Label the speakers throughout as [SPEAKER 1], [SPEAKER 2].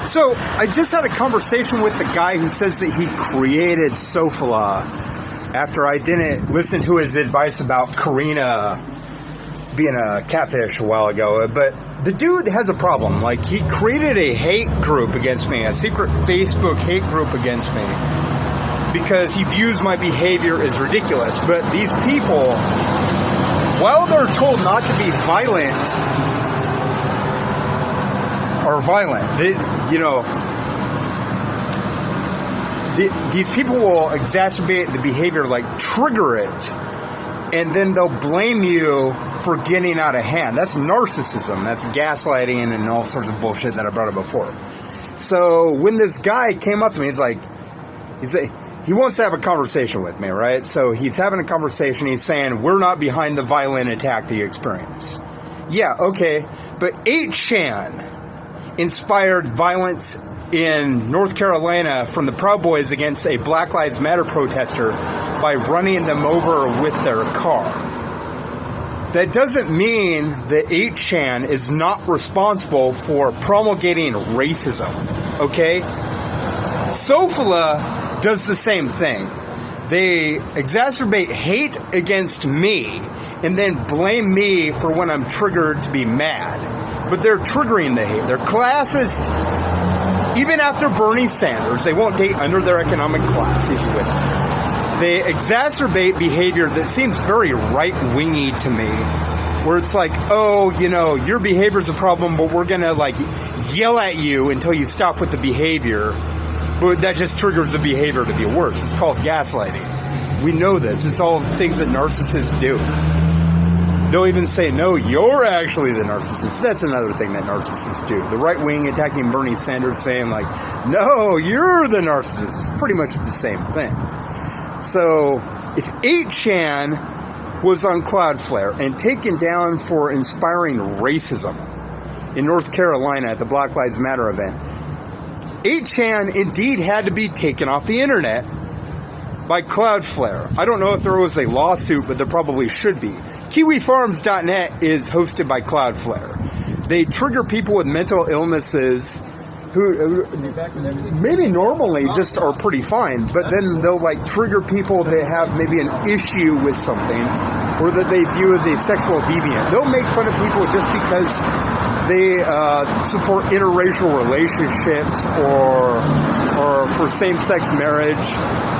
[SPEAKER 1] So I just had a conversation with the guy who says that he created Sofala after I didn't listen to his advice about Karina being a catfish a while ago. But the dude has a problem. Like, he created a hate group against me, a secret Facebook hate group against me, because he views my behavior as ridiculous. But these people, while they're told not to be violent, are violent. These people will exacerbate the behavior, like trigger it, and then they'll blame you for getting out of hand. That's narcissism. That's gaslighting and all sorts of bullshit that I brought up before. So when this guy came up to me, he wants to have a conversation with me, right? So he's having a conversation. He's saying, we're not behind the violent attack that you experienced. Yeah, okay. But 8chan inspired violence in North Carolina from the Proud Boys against a Black Lives Matter protester by running them over with their car. That doesn't mean that 8chan is not responsible for promulgating racism, okay? Sofala does the same thing. They exacerbate hate against me and then blame me for when I'm triggered to be mad. But they're triggering the hate. They're classist. Even after Bernie Sanders, they won't date under their economic class, these women. They exacerbate behavior that seems very right-wingy to me, where it's like, oh, your behavior's a problem, but we're going to, yell at you until you stop with the behavior. But that just triggers the behavior to be worse. It's called gaslighting. We know this. It's all things that narcissists do. They'll even say, no, you're actually the narcissist. That's another thing that narcissists do. The right wing attacking Bernie Sanders saying, no, you're the narcissist. It's pretty much the same thing. So if 8chan was on Cloudflare and taken down for inspiring racism in North Carolina at the Black Lives Matter event, 8chan indeed had to be taken off the internet by Cloudflare. I don't know if there was a lawsuit, but there probably should be. KiwiFarms.net is hosted by Cloudflare. They trigger people with mental illnesses who maybe normally just are pretty fine, but then they'll trigger people that have maybe an issue with something or that they view as a sexual deviant. They'll make fun of people just because they support interracial relationships or for same-sex marriage.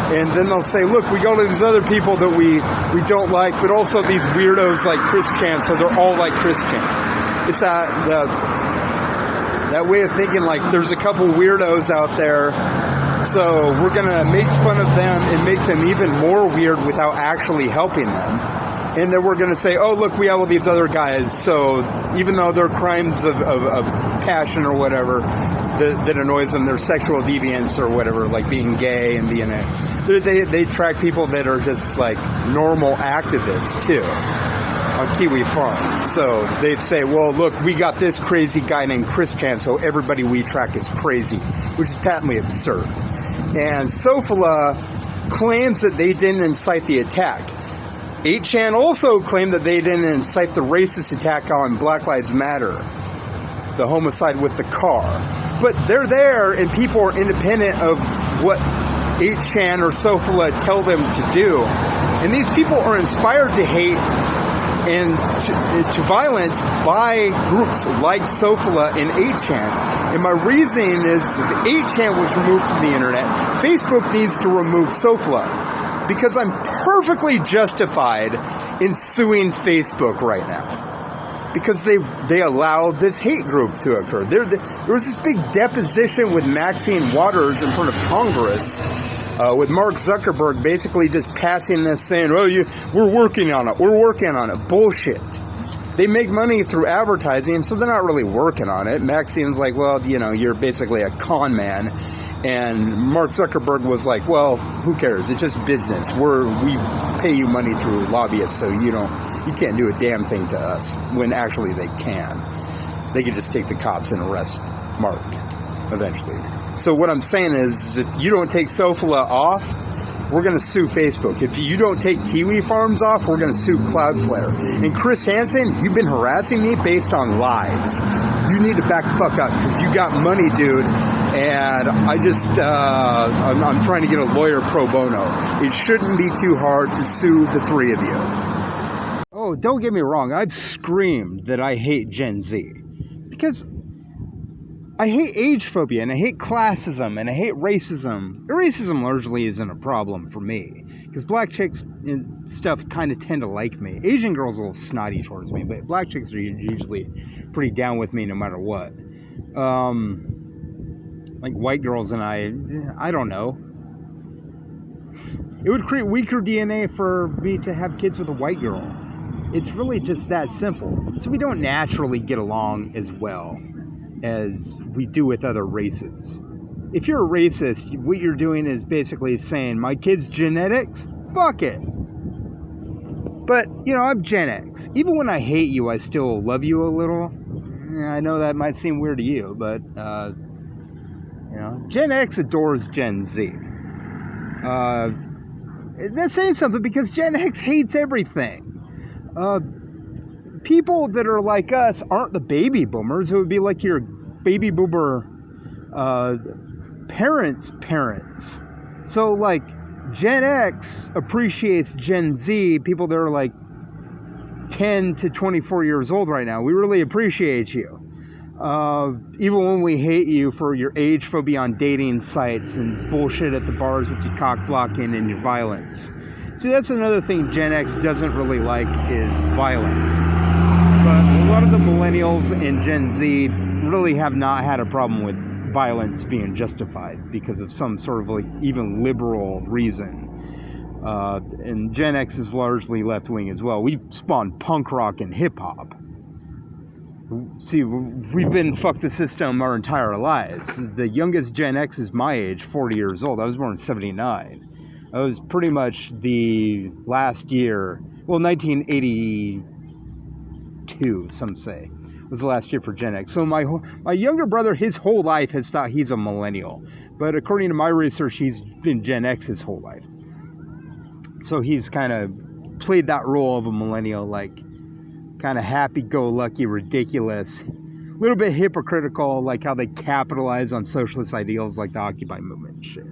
[SPEAKER 1] And then they'll say, look, we got all these other people that we don't like, but also these weirdos like Chris Chan, so they're all like Chris Chan. It's that way of thinking, there's a couple weirdos out there, so we're going to make fun of them and make them even more weird without actually helping them. And then we're going to say, oh, look, we have all these other guys, so even though they're crimes of passion or whatever that annoys them, they're sexual deviants or whatever, like being gay and being they track people that are just normal activists too on Kiwi Farms. So they'd say, well, look, we got this crazy guy named Chris Chan, so everybody we track is crazy, which is patently absurd. And Sofala claims that they didn't incite the attack. 8chan also claimed that they didn't incite the racist attack on Black Lives Matter, the homicide with the car. But they're there, and people are independent of what 8chan or Sofala tell them to do. And these people are inspired to hate and to violence by groups like Sofala and 8chan. And my reasoning is if 8chan was removed from the internet, Facebook needs to remove Sofala, because I'm perfectly justified in suing Facebook right now. Because they allowed this hate group to occur. There was this big deposition with Maxine Waters in front of Congress, with Mark Zuckerberg basically just passing this saying, oh, we're working on it. Bullshit. They make money through advertising, so they're not really working on it. Maxine's like, well, you're basically a con man. And Mark Zuckerberg was like, well, who cares? It's just business. We pay you money through lobbyists, so you can't do a damn thing to us, when actually they can. They can just take the cops and arrest Mark eventually. So what I'm saying is, if you don't take Sofala off, we're going to sue Facebook. If you don't take Kiwi Farms off, we're going to sue Cloudflare. And Chris Hansen, you've been harassing me based on lies. You need to back the fuck up, because you got money, dude. And I just, I'm trying to get a lawyer pro bono. It shouldn't be too hard to sue the three of you. Oh, don't get me wrong. I've screamed that I hate Gen Z. Because I hate age phobia, and I hate classism, and I hate racism. Racism largely isn't a problem for me, because black chicks and stuff kind of tend to like me. Asian girls are a little snotty towards me, but black chicks are usually pretty down with me no matter what. Like white girls and I don't know. It would create weaker DNA for me to have kids with a white girl. It's really just that simple. So we don't naturally get along as well as we do with other races. If you're a racist, what you're doing is basically saying, my kid's genetics? Fuck it. But, I'm Gen X. Even when I hate you, I still love you a little. I know that might seem weird to you, but, Gen X adores Gen Z. That's saying something, because Gen X hates everything. People that are like us aren't the baby boomers. It would be like your baby boomer parents. So, like, Gen X appreciates Gen Z, people that are like 10 to 24 years old right now. We really appreciate you. Even when we hate you for your age phobia on dating sites and bullshit at the bars with your cock blocking and your violence. See, that's another thing Gen X doesn't really like, is violence. But a lot of the millennials and Gen Z really have not had a problem with violence being justified because of some sort of like even liberal reason. And Gen X is largely left-wing as well. We spawned punk rock and hip-hop. See, we've been fuck the system our entire lives. The youngest Gen X is my age, 40 years old. I was born in 79. I was pretty much the last year, 1982, some say, was the last year for Gen X. So my younger brother, his whole life has thought he's a millennial. But according to my research, he's been Gen X his whole life. So he's kind of played that role of a millennial, like kind of happy-go-lucky, ridiculous, a little bit hypocritical, like how they capitalize on socialist ideals like the Occupy movement and shit.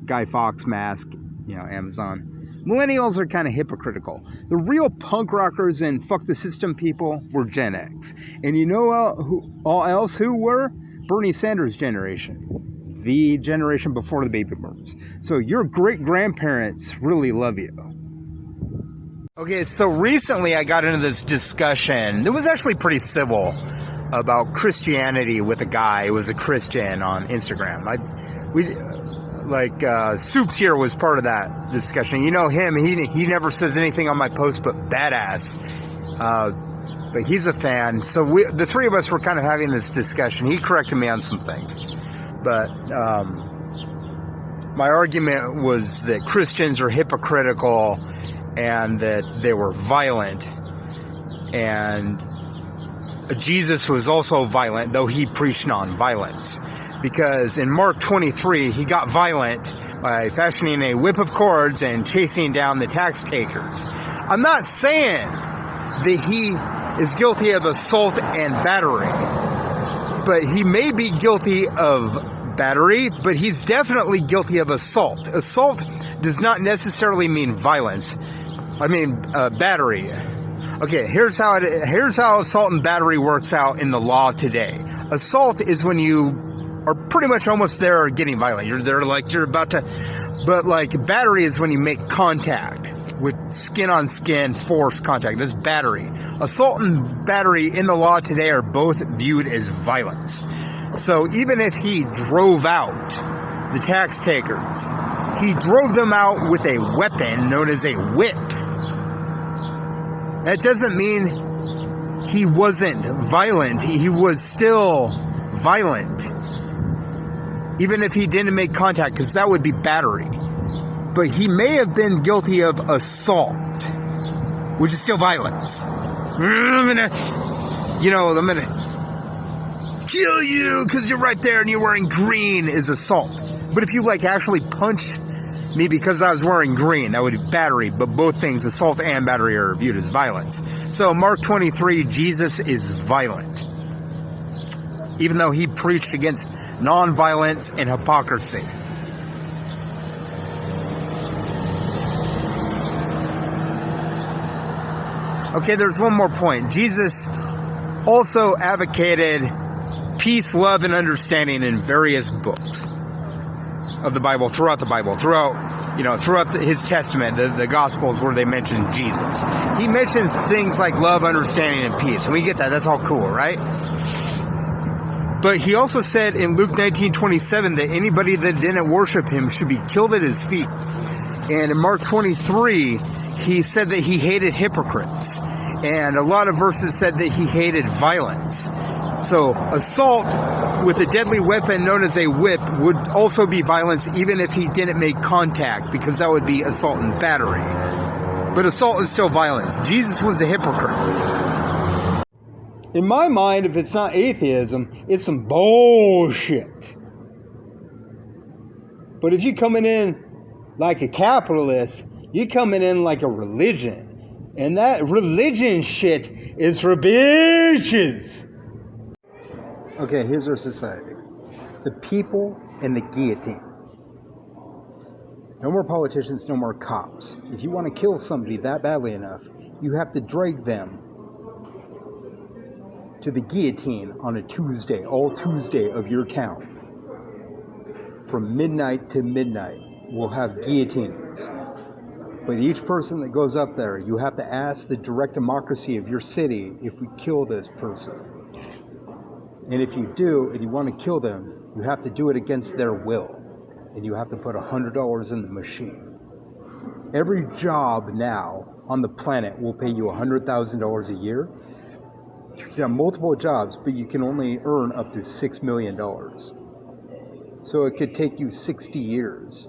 [SPEAKER 1] Guy Fawkes mask, Amazon. Millennials are kind of hypocritical. The real punk rockers and fuck the system people were Gen X. And you know who were? Bernie Sanders' generation. The generation before the baby boomers. So your great-grandparents really love you. Okay, so recently I got into this discussion. It was actually pretty civil about Christianity with a guy who was a Christian on Instagram. Soups here was part of that discussion. You know him, he never says anything on my post but badass. But he's a fan. So the three of us were kind of having this discussion. He corrected me on some things. But my argument was that Christians are hypocritical and that they were violent. And Jesus was also violent, though he preached nonviolence. Because in Mark 23, he got violent by fashioning a whip of cords and chasing down the tax takers. I'm not saying that he is guilty of assault and battery, but he may be guilty of battery, but he's definitely guilty of assault. Assault does not necessarily mean violence. Battery. Okay, here's how assault and battery works out in the law today. Assault is when you are pretty much almost there getting violent. You're about to, but like battery is when you make contact with skin on skin, force contact. That's battery. Assault and battery in the law today are both viewed as violence. So even if he drove out the tax takers, he drove them out with a weapon known as a whip. That doesn't mean he wasn't violent. He was still violent. Even if he didn't make contact, because that would be battery. But he may have been guilty of assault, which is still violence. I'm gonna kill you because you're right there and you're wearing green is assault. But if you actually punched me because I was wearing green, that would be battery. But both things, assault and battery, are viewed as violence. So Mark 23, Jesus is violent. Even though he preached against nonviolence, and hypocrisy. Okay, there's one more point. Jesus also advocated peace, love, and understanding in various books of the Bible, throughout his testament, the Gospels where they mention Jesus. He mentions things like love, understanding, and peace. And we get that. That's all cool, right? But he also said in Luke 19:27 that anybody that didn't worship him should be killed at his feet. And in Mark 23, he said that he hated hypocrites. And a lot of verses said that he hated violence. So assault with a deadly weapon known as a whip would also be violence even if he didn't make contact, because that would be assault and battery. But assault is still violence. Jesus was a hypocrite. In my mind, if it's not atheism, it's some bullshit. But if you're coming in like a capitalist, you're coming in like a religion. And that religion shit is for bitches. Okay, here's our society. The people and the guillotine. No more politicians, no more cops. If you want to kill somebody that badly enough, you have to drag them to the guillotine on a Tuesday, all Tuesday of your town. From midnight to midnight, we'll have guillotines. But each person that goes up there, you have to ask the direct democracy of your city if we kill this person. And if you do, and you want to kill them, you have to do it against their will. And you have to put $100 in the machine. Every job now on the planet will pay you $100,000 a year. You can have multiple jobs, but you can only earn up to $6 million. So it could take you 60 years